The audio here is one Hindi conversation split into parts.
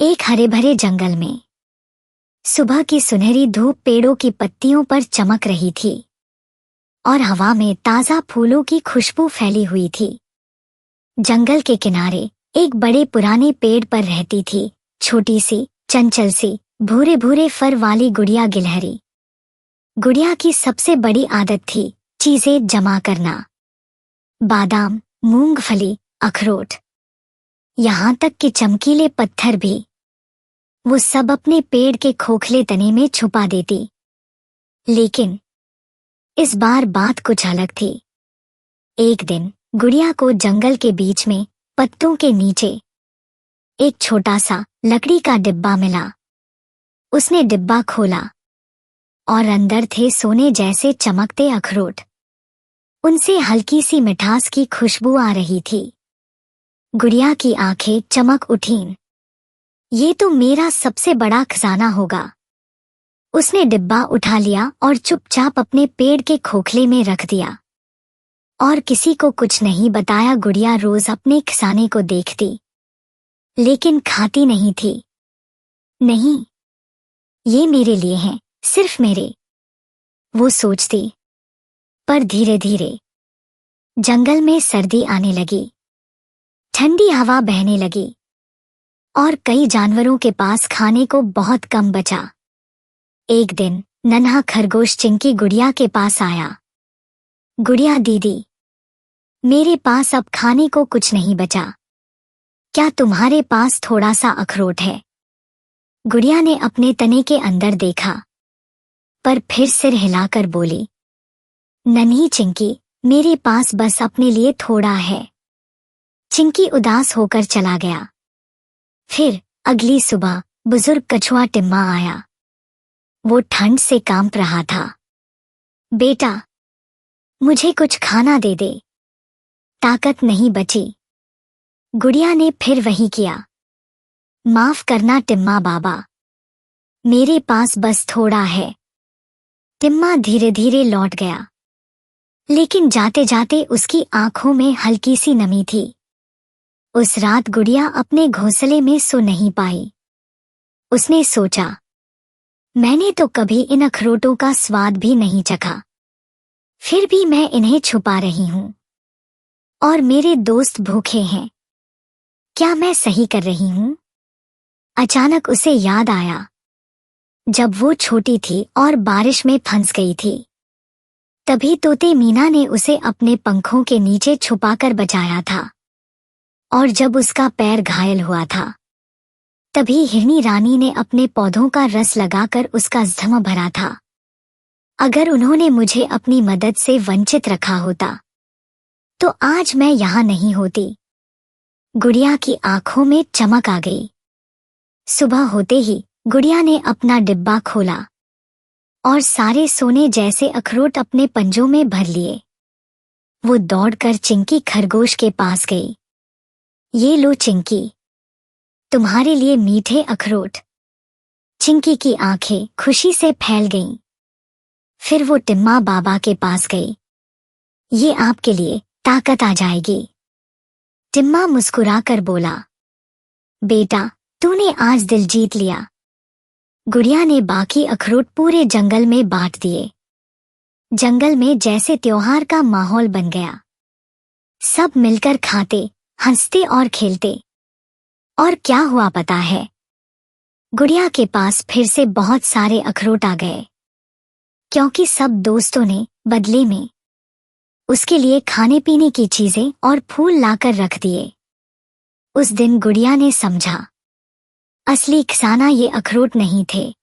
एक हरे भरे जंगल में सुबह की सुनहरी धूप पेड़ों की पत्तियों पर चमक रही थी और हवा में ताजा फूलों की खुशबू फैली हुई थी। जंगल के किनारे एक बड़े पुराने पेड़ पर रहती थी छोटी सी चंचल सी भूरे भूरे फर वाली गुड़िया गिलहरी। गुड़िया की सबसे बड़ी आदत थी चीजें जमा करना, बादाम, मूंगफली, अखरोट, यहाँ तक कि चमकीले पत्थर भी। वो सब अपने पेड़ के खोखले तने में छुपा देती। लेकिन इस बार बात कुछ अलग थी। एक दिन गुड़िया को जंगल के बीच में पत्तों के नीचे एक छोटा सा लकड़ी का डिब्बा मिला। उसने डिब्बा खोला और अंदर थे सोने जैसे चमकते अखरोट। उनसे हल्की सी मिठास की खुशबू आ रही थी। गुड़िया की आंखें चमक उठीं। ये तो मेरा सबसे बड़ा खजाना होगा। उसने डिब्बा उठा लिया और चुपचाप अपने पेड़ के खोखले में रख दिया और किसी को कुछ नहीं बताया। गुड़िया रोज अपने खजाने को देखती, लेकिन खाती नहीं थी। नहीं, ये मेरे लिए हैं, सिर्फ मेरे, वो सोचती। पर धीरे धीरे जंगल में सर्दी आने लगी, ठंडी हवा बहने लगी और कई जानवरों के पास खाने को बहुत कम बचा। एक दिन नन्हा खरगोश चिंकी गुड़िया के पास आया। गुड़िया दीदी, मेरे पास अब खाने को कुछ नहीं बचा, क्या तुम्हारे पास थोड़ा सा अखरोट है? गुड़िया ने अपने तने के अंदर देखा, पर फिर सिर हिलाकर बोली, नन्ही चिंकी, मेरे पास बस अपने लिए थोड़ा है। चिंकी उदास होकर चला गया। फिर अगली सुबह बुजुर्ग कछुआ टिम्मा आया। वो ठंड से कांप रहा था। बेटा, मुझे कुछ खाना दे दे, ताकत नहीं बची। गुड़िया ने फिर वही किया। माफ करना टिम्मा बाबा, मेरे पास बस थोड़ा है। टिम्मा धीरे धीरे लौट गया, लेकिन जाते जाते उसकी आंखों में हल्की सी नमी थी। उस रात गुड़िया अपने घोंसले में सो नहीं पाई। उसने सोचा, मैंने तो कभी इन अखरोटों का स्वाद भी नहीं चखा, फिर भी मैं इन्हें छुपा रही हूं और मेरे दोस्त भूखे हैं। क्या मैं सही कर रही हूं? अचानक उसे याद आया, जब वो छोटी थी और बारिश में फंस गई थी, तभी तोते मीना ने उसे अपने पंखों के नीचे छुपाकर बचाया था। और जब उसका पैर घायल हुआ था, तभी हिरनी रानी ने अपने पौधों का रस लगाकर उसका जख्म भरा था। अगर उन्होंने मुझे अपनी मदद से वंचित रखा होता, तो आज मैं यहाँ नहीं होती। गुड़िया की आंखों में चमक आ गई। सुबह होते ही गुड़िया ने अपना डिब्बा खोला और सारे सोने जैसे अखरोट अपने पंजों में भर लिए। वो दौड़कर चिंकी खरगोश के पास गई। ये लो चिंकी, तुम्हारे लिए मीठे अखरोट। चिंकी की आंखें खुशी से फैल गईं। फिर वो टिम्मा बाबा के पास गई। ये आपके लिए, ताकत आ जाएगी। टिम्मा मुस्कुराकर बोला, बेटा, तूने आज दिल जीत लिया। गुड़िया ने बाकी अखरोट पूरे जंगल में बांट दिए। जंगल में जैसे त्योहार का माहौल बन गया। सब मिलकर खाते, हंसते और खेलते। और क्या हुआ पता है? गुड़िया के पास फिर से बहुत सारे अखरोट आ गए, क्योंकि सब दोस्तों ने बदले में उसके लिए खाने पीने की चीजें और फूल लाकर रख दिए। उस दिन गुड़िया ने समझा, असली खजाना ये अखरोट नहीं थे।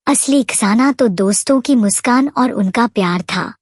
असली खजाना तो दोस्तों की मुस्कान और उनका प्यार था।